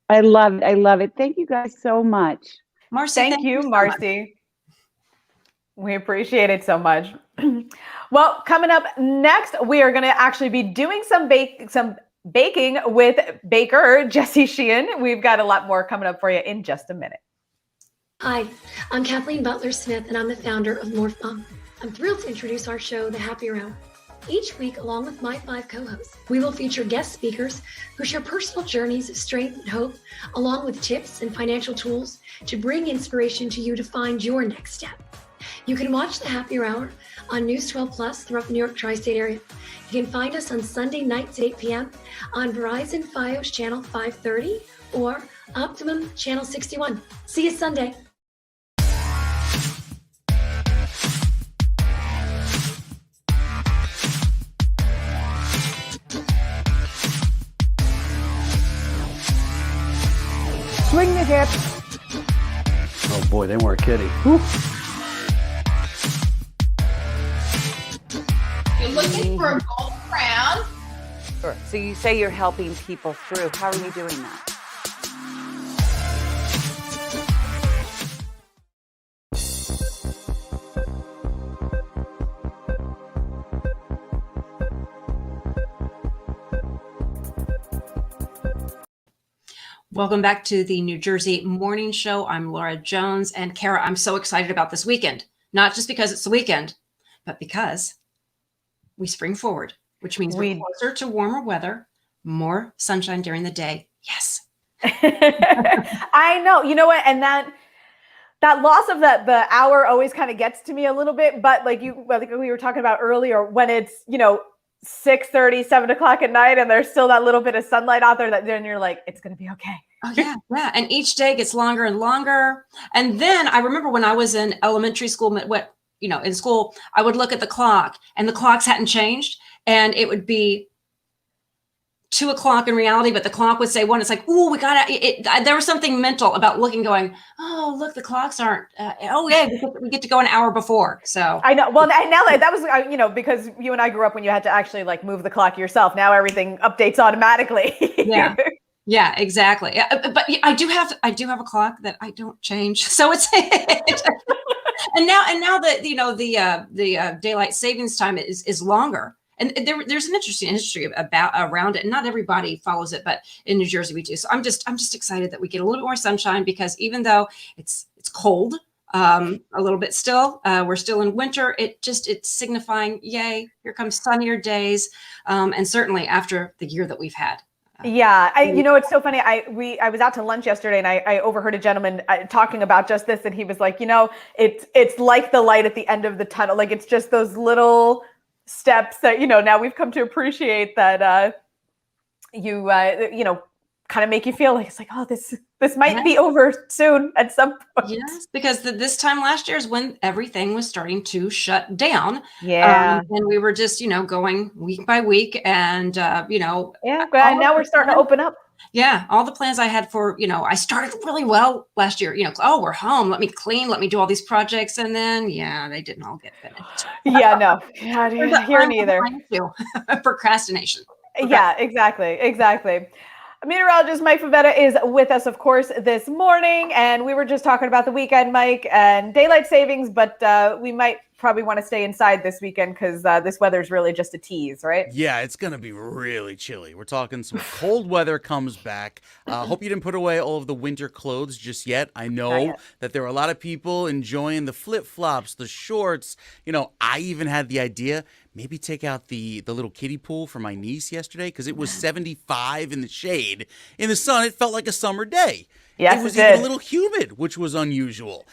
I love it. I love it. Thank you guys so much. Marcy, thank you, Marcy. We appreciate it so much. Well, coming up next, we are going to actually be doing some baking with baker Jessie Sheehan. We've got a lot more coming up for you in just a minute. Hi, I'm Kathleen Butler-Smith, and I'm the founder of Morph Mom. I'm thrilled to introduce our show, The Happy Hour. Each week, along with my 5 co-hosts, we will feature guest speakers who share personal journeys of strength and hope, along with tips and financial tools to bring inspiration to you to find your next step. You can watch The Happy Hour on News 12 Plus throughout the New York tri-state area. You can find us on Sunday nights at 8 p.m. on Verizon Fios Channel 530 or Optimum Channel 61. See you Sunday. Swing the hips. Oh boy, they weren't kidding. Whew. You're looking for a gold crown? Sure. So you say you're helping people through. How are you doing that? Welcome back to the New Jersey Morning Show. I'm Laura Jones. And Cara, I'm so excited about this weekend. Not just because it's the weekend, but because we spring forward, which means we're closer to warmer weather, more sunshine during the day. Yes. I know. You know what? And that loss of the hour always kind of gets to me a little bit. But like we were talking about earlier, when it's, 6:30, 7 o'clock at night, and there's still that little bit of sunlight out there, that then you're like, it's going to be okay. Oh, yeah. Yeah. And each day gets longer and longer. And then I remember when I was in elementary school, in school, I would look at the clock and the clocks hadn't changed. And it would be 2 o'clock in reality, but the clock would say 1. It's like, ooh, we got it. There was something mental about looking, going, oh, look, the clocks aren't. We get to go an hour before. So I know. Well, and now that was, because you and I grew up when you had to actually like move the clock yourself. Now everything updates automatically. Yeah. Yeah, exactly. But I do have a clock that I don't change. So it's and now that the daylight savings time is longer. And there's an interesting history around it. And not everybody follows it, but in New Jersey we do. So I'm just excited that we get a little bit more sunshine, because even though it's cold a little bit still, we're still in winter. It's signifying, yay, here comes sunnier days. And certainly after the year that we've had. Yeah. It's so funny. I was out to lunch yesterday, and I overheard a gentleman talking about just this. And he was like, it's like the light at the end of the tunnel. Like, it's just those little steps that, now we've come to appreciate, that kind of make you feel like it's like, oh, this might be over soon at some point. Yes, because this time last year is when everything was starting to shut down. Yeah. And we were just, going week by week, and yeah, and now we're starting to open up. Yeah, all the plans I had for, I started really well last year, oh, we're home, let me clean, let me do all these projects. And then, they didn't all get finished. Yeah, no, here neither. Procrastination. Yeah, exactly. Meteorologist Mike Favetta is with us, of course, this morning. And we were just talking about the weekend, Mike, and daylight savings, but we might probably want to stay inside this weekend, because this weather's really just a tease, right? Yeah, it's going to be really chilly. We're talking some cold weather comes back. Hope you didn't put away all of the winter clothes just yet. I know that there are a lot of people enjoying the flip-flops, the shorts. I even had the idea, maybe take out the little kiddie pool for my niece yesterday, because it was 75 in the shade. In the sun, it felt like a summer day. Yes, it was even a little humid, which was unusual.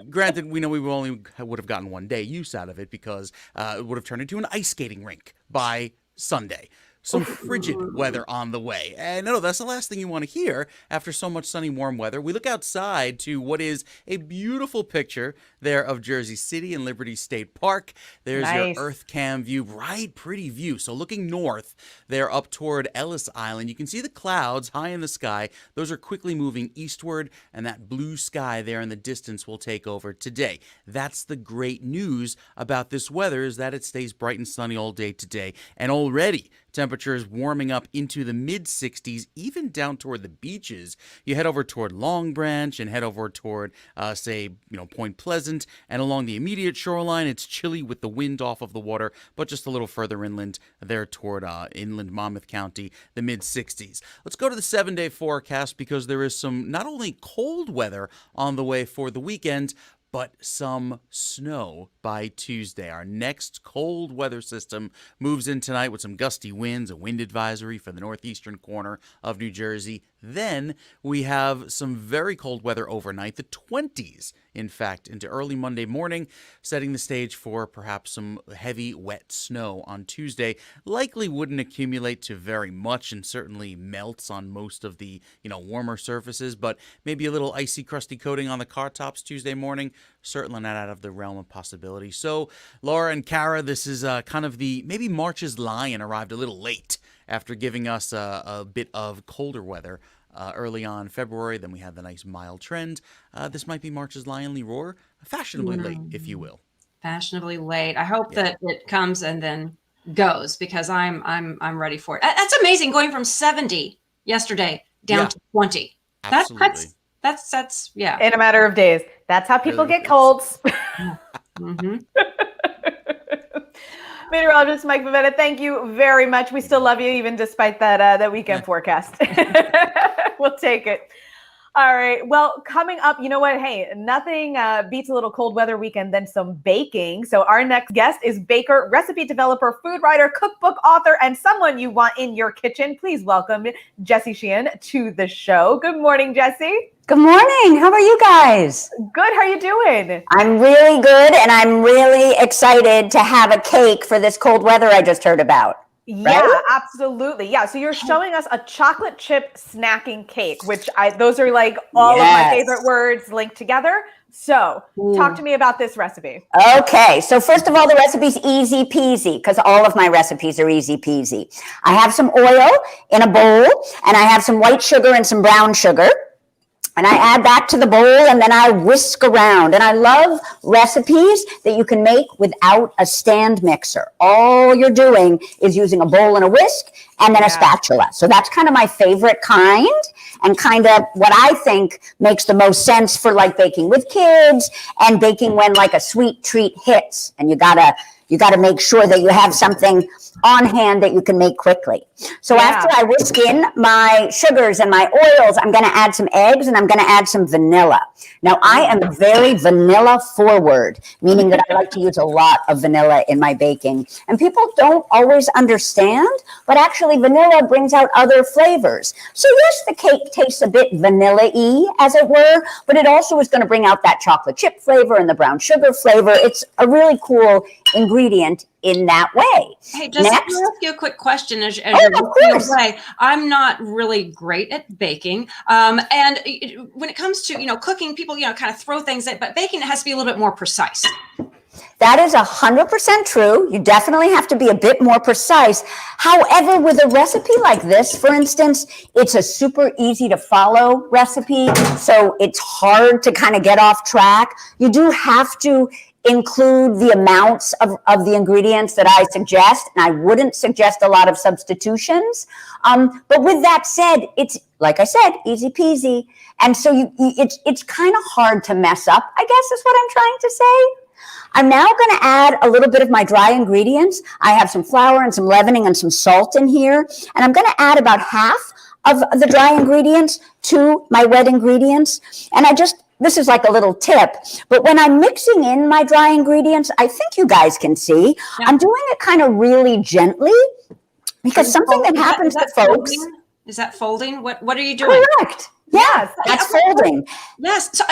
Granted, we know we would have gotten one day use out of it, because it would have turned into an ice skating rink by Sunday. Some frigid weather on the way. And no, that's the last thing you want to hear after so much sunny, warm weather. We look outside to what is a beautiful picture there of Jersey City and Liberty State Park. There's your Earth Cam view, right? Pretty view. So looking north there up toward Ellis Island, you can see the clouds high in the sky. Those are quickly moving eastward, and that blue sky there in the distance will take over today. That's the great news about this weather, is that it stays bright and sunny all day today. And already temperatures warming up into the mid-60s, even down toward the beaches. You head over toward Long Branch and head over toward, Point Pleasant, and along the immediate shoreline, it's chilly with the wind off of the water, but just a little further inland there toward inland Monmouth County, the mid-60s. Let's go to the 7-day forecast, because there is some not only cold weather on the way for the weekend, but some snow by Tuesday. Our next cold weather system moves in tonight with some gusty winds, a wind advisory for the northeastern corner of New Jersey. Then we have some very cold weather overnight, the 20s, in fact, into early Monday morning, setting the stage for perhaps some heavy, wet snow on Tuesday. Likely wouldn't accumulate to very much, and certainly melts on most of the, warmer surfaces, but maybe a little icy, crusty coating on the car tops Tuesday morning. Certainly not out of the realm of possibility. So, Laura and Cara, this is kind of maybe March's Lion arrived a little late after giving us a bit of colder weather early on February. Then we had the nice mild trend. This might be March's Lionly Roar, fashionably late, if you will. Fashionably late. I hope that it comes and then goes, because I'm ready for it. That's amazing, going from 70 yesterday down to 20. Absolutely. That's yeah. In a matter of days. That's how people Really get colds. Mm-hmm. Meteorologist Mike Favetta, thank you very much. We still love you, even despite that weekend forecast. We'll take it. All right. Well, coming up, you know what? Hey, nothing beats a little cold weather weekend than some baking. So our next guest is baker, recipe developer, food writer, cookbook author, and someone you want in your kitchen. Please welcome Jessie Sheehan to the show. Good morning, Jessie. Good morning. How are you guys? Good. How are you doing? I'm really good, and I'm really excited to have a cake for this cold weather I just heard about. Yeah, right? absolutely. Yeah. So you're showing us a chocolate chip snacking cake, which those are like all of my favorite words linked together. So talk to me about this recipe. Okay. So first of all, the recipe's easy peasy, because all of my recipes are easy peasy. I have some oil in a bowl, and I have some white sugar and some brown sugar. And I add that to the bowl, and then I whisk around. And I love recipes that you can make without a stand mixer. All you're doing is using a bowl and a whisk and then a spatula. So that's kind of my favorite kind, and kind of what I think makes the most sense for like baking with kids and baking when like a sweet treat hits. And you gotta make sure that you have something on hand that you can make quickly. So after I whisk in my sugars and my oils, I'm going to add some eggs, and I'm going to add some vanilla. Now, I am very vanilla forward, meaning that I like to use a lot of vanilla in my baking. And people don't always understand, but actually vanilla brings out other flavors. So yes, the cake tastes a bit vanilla-y, as it were, but it also is going to bring out that chocolate chip flavor and the brown sugar flavor. It's a really cool ingredient in that way. Hey, Jessica, can I ask you a quick question as you're away? I'm not really great at baking. And when it comes to, cooking, people, kind of throw things in, but baking, it has to be a little bit more precise. That is 100% true. You definitely have to be a bit more precise. However, with a recipe like this, for instance, it's a super easy to follow recipe. So it's hard to kind of get off track. You do have to include the amounts of the ingredients that I suggest, and I wouldn't suggest a lot of substitutions. But with that said, it's, like I said, easy peasy. And so it's kind of hard to mess up, I guess is what I'm trying to say. I'm now going to add a little bit of my dry ingredients. I have some flour and some leavening and some salt in here, and I'm going to add about half of the dry ingredients to my wet ingredients. And this is like a little tip, but when I'm mixing in my dry ingredients, I think you guys can see, I'm doing it kind of really gently, because something that happens to folks. Is that folding? What are you doing? Correct. Yes, that's folding. Yes. So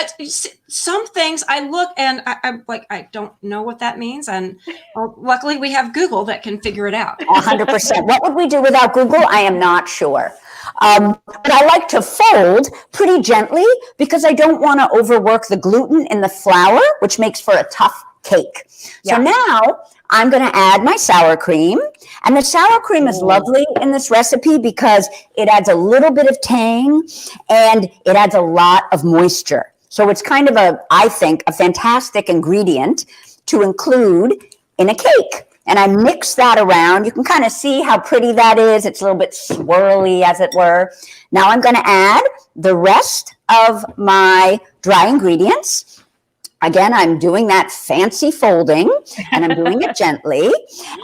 some things I look and I'm like, I don't know what that means. And luckily we have Google that can figure it out. 100%. What would we do without Google? I am not sure. But I like to fold pretty gently because I don't want to overwork the gluten in the flour, which makes for a tough cake. So now I'm going to add my sour cream. And the sour cream is lovely in this recipe because it adds a little bit of tang and it adds a lot of moisture. So it's kind of I think, a fantastic ingredient to include in a cake. And I mix that around. You can kind of see how pretty that is. It's a little bit swirly, as it were. Now I'm going to add the rest of my dry ingredients. Again, I'm doing that fancy folding, and I'm doing it gently.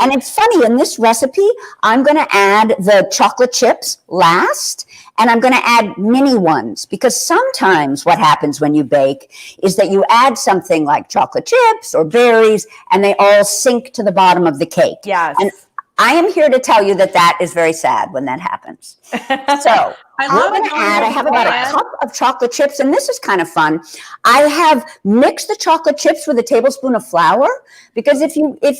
And it's funny, in this recipe, I'm going to add the chocolate chips last, and I'm going to add mini ones, because sometimes what happens when you bake is that you add something like chocolate chips or berries, and they all sink to the bottom of the cake. Yes. And I am here to tell you that is very sad when that happens. So I have about a cup of chocolate chips, and this is kind of fun. I have mixed the chocolate chips with a tablespoon of flour, because if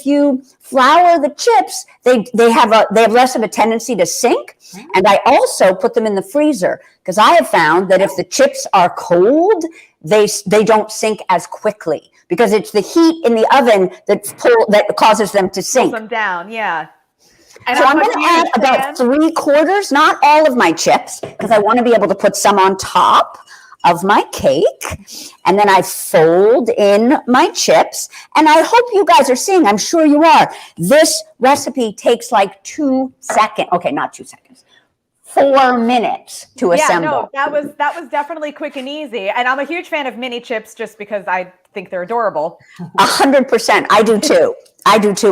you flour the chips, they have less of a tendency to sink. And I also put them in the freezer, because I have found that if the chips are cold, they don't sink as quickly, because it's the heat in the oven that causes them to sink. Pulls them down, yeah. And So I'm going to add about 3/4, not all of my chips, because I want to be able to put some on top of my cake. And then I fold in my chips. And I hope you guys are seeing, I'm sure you are, this recipe takes like 2 seconds. Okay, not 2 seconds. 4 minutes to assemble. Yeah, no, that was definitely quick and easy. And I'm a huge fan of mini chips just because I think they're adorable. 100%. I do too.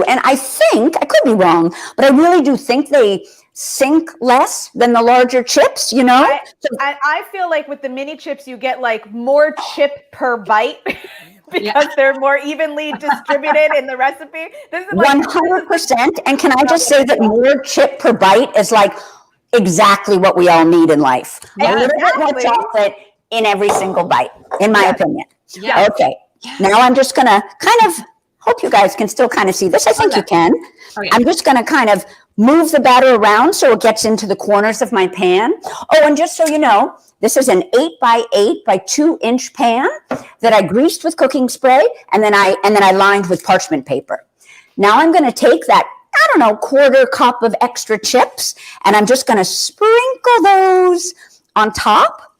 And I think, I could be wrong, but I really do think they sink less than the larger chips, you know? I feel like with the mini chips, you get like more chip per bite because they're more evenly distributed in the recipe. This is like 100%. And can I just say that more chip per bite is like exactly what we all need in life. A little bit more chocolate in every single bite, in my opinion. Yeah. Okay. Now I'm just going to kind of, hope you guys can still kind of see this. I think you can. I'm just going to kind of move the batter around so it gets into the corners of my pan. Oh, and just so you know, this is an 8 by 8 by 2 inch pan that I greased with cooking spray and then I lined with parchment paper. Now I'm going to take that, I don't know, 1/4 cup of extra chips, and I'm just going to sprinkle those on top.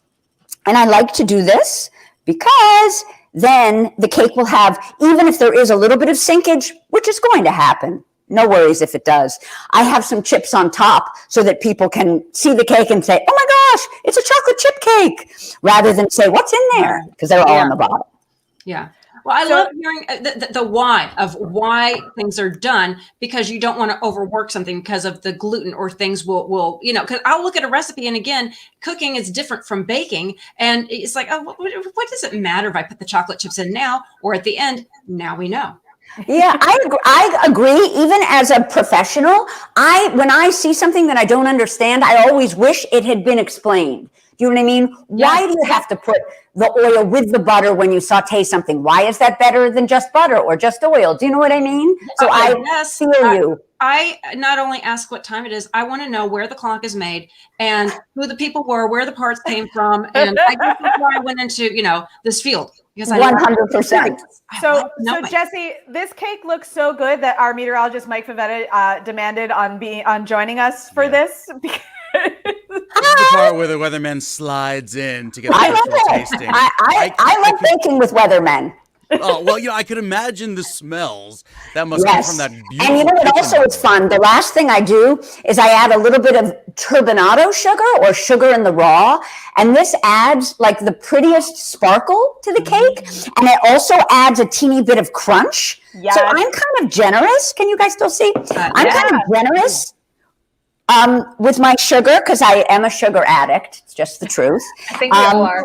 And I like to do this because then the cake will have, even if there is a little bit of sinkage, which is going to happen, no worries if it does, I have some chips on top so that people can see the cake and say, oh my gosh, it's a chocolate chip cake, rather than say, what's in there? Because they're all on the bottom. Yeah. Well, I love hearing the why of why things are done, because you don't want to overwork something because of the gluten, or things will because I'll look at a recipe, and again, cooking is different from baking, and it's like, oh, what does it matter if I put the chocolate chips in now or at the end? Now we know. Yeah, I agree. Even as a professional, when I see something that I don't understand, I always wish it had been explained. Do you know what I mean? Why do you have to put the oil with the butter when you saute something? Why is that better than just butter or just oil? Do you know what I mean? So I feel you. I not only ask what time it is, I want to know where the clock is made and who the people were, where the parts came from. And I guess that's why I went into, this field. 100%. So Jesse, this cake looks so good that our meteorologist Mike Favetta demanded on joining us for this. This is the part where the weatherman slides in to get the actual tasting. I love baking with weathermen. Oh, well, I could imagine the smells that must come from that beautiful. And you know what also is fun? The last thing I do is I add a little bit of turbinado sugar, or sugar in the raw. And this adds like the prettiest sparkle to the cake. And it also adds a teeny bit of crunch. Yes. So I'm kind of generous. Can you guys still see? I'm kind of generous with my sugar, because I am a sugar addict. It's just the truth. I think we all are.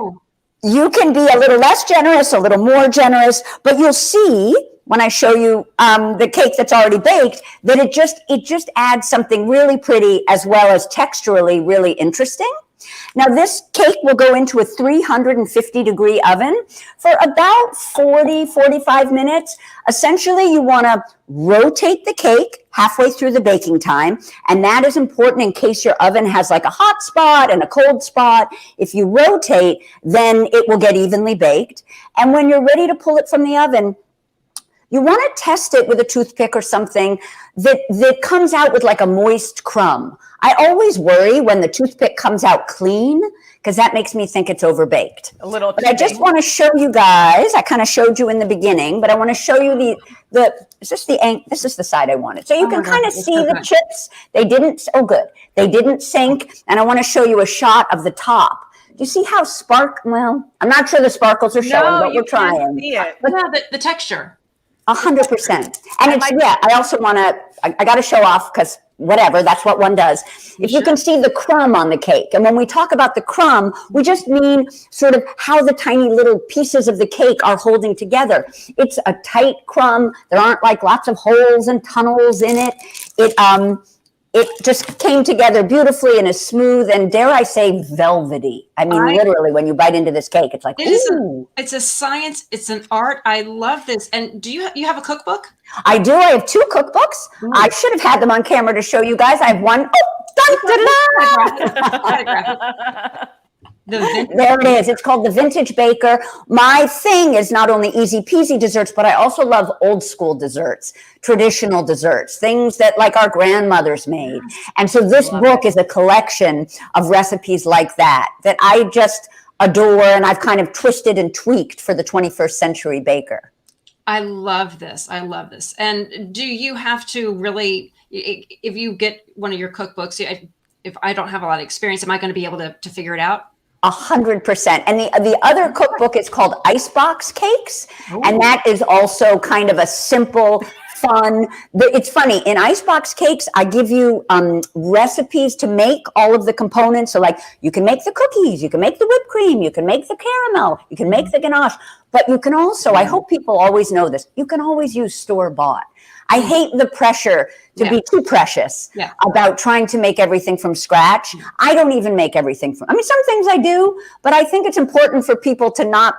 You can be a little less generous, a little more generous, but you'll see when I show you the cake that's already baked that it just adds something really pretty, as well as texturally really interesting. Now, this cake will go into a 350-degree oven for about 45 minutes. Essentially, you want to rotate the cake halfway through the baking time, and that is important in case your oven has like a hot spot and a cold spot. If you rotate, then it will get evenly baked. And when you're ready to pull it from the oven, you want to test it with a toothpick or something that comes out with like a moist crumb. I always worry when the toothpick comes out clean, because that makes me think it's overbaked. A little. But I just want to show you guys, I kind of showed you in the beginning, but I want to show you this is the side I wanted. So you can kind of see the chips. They didn't sink. And I want to show you a shot of the top. Do you see how well, I'm not sure the sparkles are showing, but we're trying. See it. But no, the texture. 100%. And I also want to, I got to show off, because whatever, that's what one does. If you can see the crumb on the cake. And when we talk about the crumb, we just mean sort of how the tiny little pieces of the cake are holding together. It's a tight crumb. There aren't like lots of holes and tunnels in it. It just came together beautifully and is smooth and, dare I say, velvety. I mean, literally, when you bite into this cake, it's like, it's a science. It's an art. I love this. And do you have a cookbook? I do. I have 2 cookbooks. Ooh. I should have had them on camera to show you guys. I have one. Oh, dun, dun, dun. There it is. It's called the Vintage Baker. My thing is not only easy peasy desserts, but I also love old school desserts, traditional desserts, things that like our grandmothers made. And so this book is a collection of recipes like that I just adore, and I've kind of twisted and tweaked for the 21st century baker. I love this. I love this. And do you have to really, if you get one of your cookbooks, if I don't have a lot of experience, am I going to be able to figure it out? 100%. And the other cookbook is called Icebox Cakes. Ooh. And that is also kind of a simple, fun. It's funny. In Icebox Cakes, I give you recipes to make all of the components. So like you can make the cookies, you can make the whipped cream, you can make the caramel, you can make the ganache. But you can also, I hope people always know this, you can always use store-bought. I hate the pressure to be too precious about trying to make everything from scratch. I don't even make everything from, some things I do, but I think it's important for people to not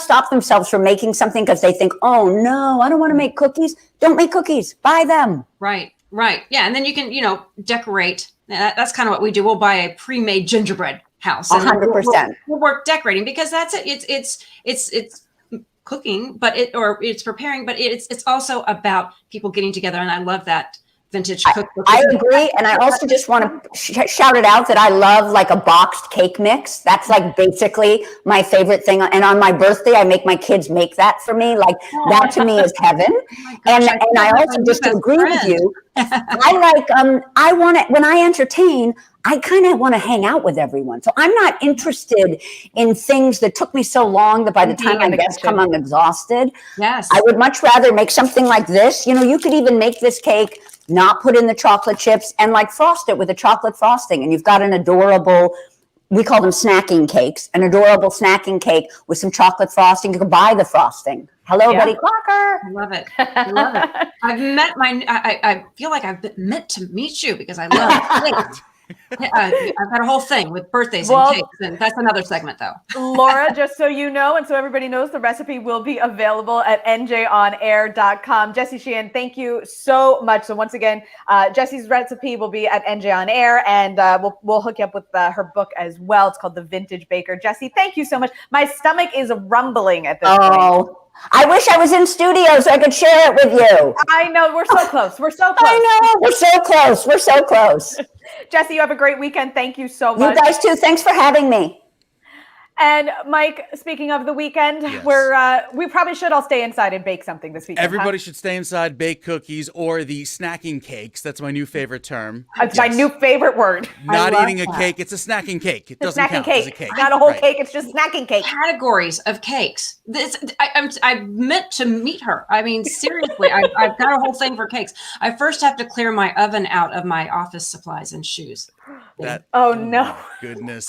stop themselves from making something because they think, oh no, I don't want to make cookies. Don't make cookies, buy them. Right. Yeah. And then you can, decorate. That's kind of what we do. We'll buy a pre-made gingerbread house. 100%. We'll work decorating because that's it. It's cooking, but it's preparing, but it's also about people getting together. And I love that vintage cookbook. I agree. And I also just want to shout it out that I love like a boxed cake mix. That's like basically my favorite thing. And on my birthday, I make my kids make that for me. Like that to me is heaven. And I also just agree with you. I want it when I entertain, I kind of want to hang out with everyone. So I'm not interested in things that took me so long that by the time I guess come, I'm exhausted. Yes. I would much rather make something like this. You could even make this cake, not put in the chocolate chips and like frost it with a chocolate frosting. And you've got an adorable, we call them snacking cakes, an adorable snacking cake with some chocolate frosting. You can buy the frosting. Hello, Betty Clocker. I love it. I feel like I've been meant to meet you because I love cakes. I've got a whole thing with birthdays and cakes, and that's another segment though. Laura, just so you know, and so everybody knows, the recipe will be available at njonair.com. Jessie Sheehan, thank you so much. So once again, Jessie's recipe will be at NJ On Air, and we'll hook you up with her book as well. It's called The Vintage Baker. Jessie, thank you so much. My stomach is rumbling at this point. I wish I was in studio so I could share it with you. I know. We're so close. We're so close. I know. We're so close. We're so close. Jessie, you have a great weekend. Thank you so much. You guys too. Thanks for having me. And Mike, speaking of the weekend, we probably should all stay inside and bake something this weekend. Everybody should stay inside, bake cookies, or the snacking cakes. That's my new favorite term. It's my new favorite word. Not eating a cake. It's a snacking cake. It doesn't count as a cake. Not a whole cake. It's just snacking cake. Categories of cakes. I meant to meet her. Seriously, I've got a whole thing for cakes. I first have to clear my oven out of my office supplies and shoes. Oh no! Goodness.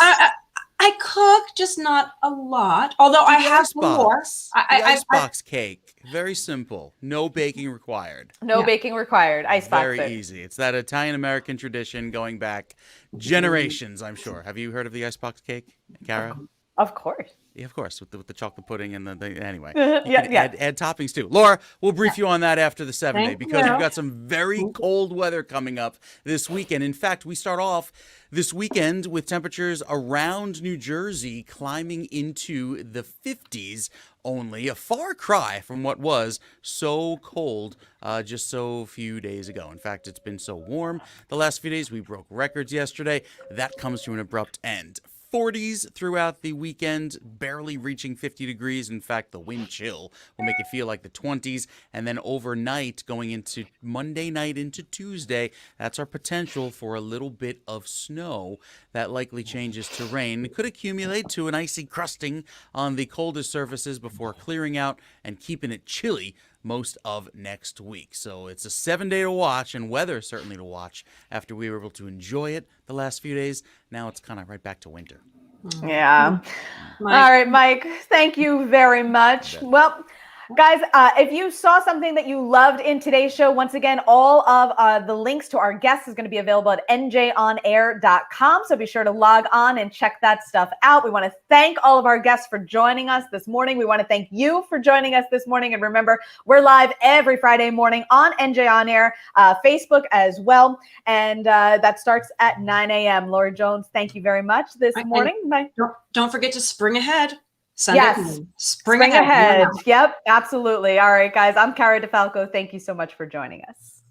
I cook, just not a lot. Although I have more. Icebox cake, very simple. No baking required. No baking required. Icebox. Very easy. It's that Italian-American tradition going back generations, I'm sure. Have you heard of the icebox cake, Cara? Of course. Yeah, of course, with the chocolate pudding and anyway. Add toppings too. Laura, we'll brief you on that after the 7-day because we've got some very cold weather coming up this weekend. In fact, we start off this weekend with temperatures around New Jersey climbing into the 50s only, a far cry from what was so cold just so few days ago. In fact, it's been so warm the last few days. We broke records yesterday. That comes to an abrupt end. 40s throughout the weekend, barely reaching 50 degrees. In fact, the wind chill will make it feel like the 20s. And then overnight, going into Monday night into Tuesday, that's our potential for a little bit of snow. That likely changes to rain. It could accumulate to an icy crusting on the coldest surfaces before clearing out and keeping it chilly most of next week. So it's a 7-day to watch, and weather certainly to watch after we were able to enjoy it the last few days. Now it's kind of right back to winter. Yeah. All right, Mike, thank you very much. Well, Guys, if you saw something that you loved in today's show, once again, all of the links to our guests is going to be available at njonair.com. So be sure to log on and check that stuff out. We want to thank all of our guests for joining us this morning. We want to thank you for joining us this morning. And remember, we're live every Friday morning on NJ On Air, Facebook as well. And that starts at 9 a.m. Laura Jones, thank you very much this morning. Don't forget to spring ahead. Sunday Yes. Spring ahead. Yep, absolutely. All right, guys. I'm Cara Di Falco. Thank you so much for joining us.